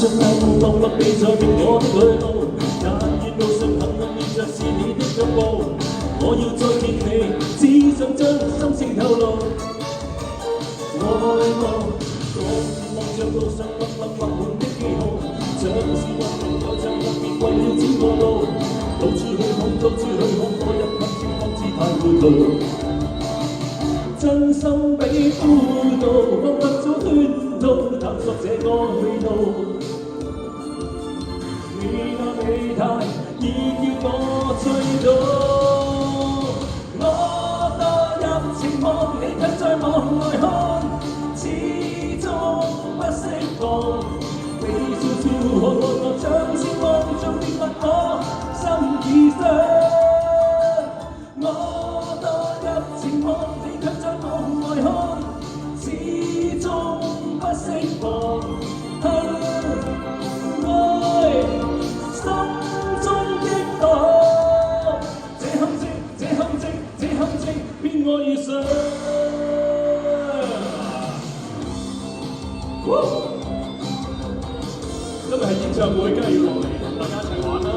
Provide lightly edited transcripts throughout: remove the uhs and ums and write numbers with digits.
像大霧落落地在明我的旅路，但願路上幸運遇着是你的腳步。我要再見你，只想將心聲透露。愛慕，各自望着路上默默畫滿的記號，像是運動有場特別為了展過路。到處去看，到處去看，我入困境方知太糊塗。真心比輔導，放不咗圈套，探索這個去路。你那美態已叫我醉倒，我墮入情網，你卻在網外看，始終不釋放。你笑笑看我，像是夢中的不可，心已傷。我墮入情網，你卻在網外看，始終不釋放。我遇上，今日係演唱會，梗係要落嚟同大家一齊玩啦！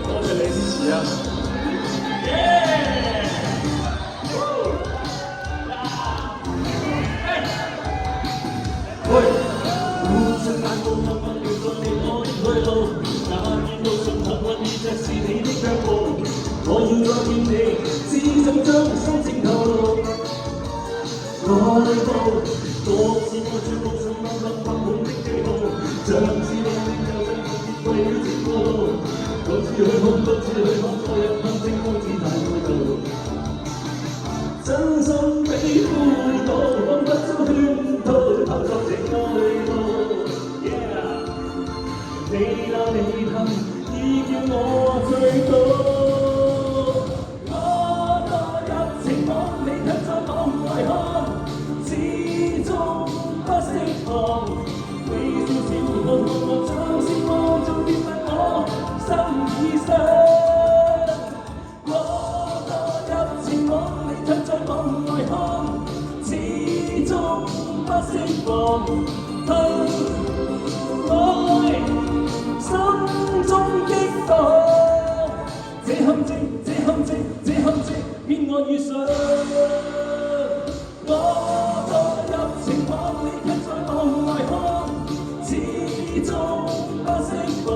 多謝你支持啊！喂！互相眼光默默聊到你我的去路，那願路上幸運遇着是你的腳步。我要再見你，只想將心聲透露。愛慕，各自愛着路上默默畫滿的記號，像是浪漫又像特別為了展過路。到處去看，到處去看，我入困境方知太糊塗。真心比輔導，放不咗圈套，探索這個路。Yeah， 你那美態已叫我醉倒。你笑笑看我，像是夢中的不可，心已傷。我墮入情網，你卻在網外看，始終不釋放。愛，心中激盪，這陷阱，這陷阱，這陷阱，騙我遇上。我墮入情網，你卻在網外看，始終不釋放。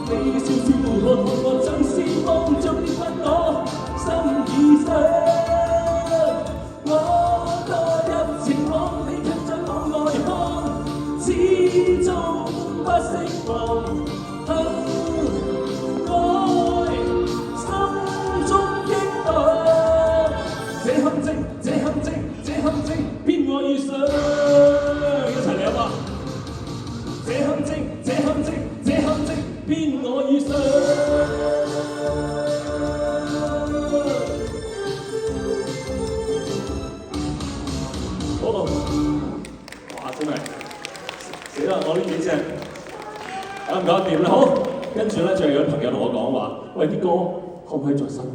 你笑笑看我，像是夢中的不可，心已傷。我墮入情網，你卻在網外看，始終不釋放。愛，心中激盪，這陷阱，這陷阱，這陷阱，騙我遇上。一齊嚟啊嘛！這陷阱，這陷阱，這陷阱，騙我遇上。好，哇！真係死啦！我呢幾隻搞唔搞掂啦？好，跟住咧，就有朋友同我講話，喂，啲歌可唔可以再新？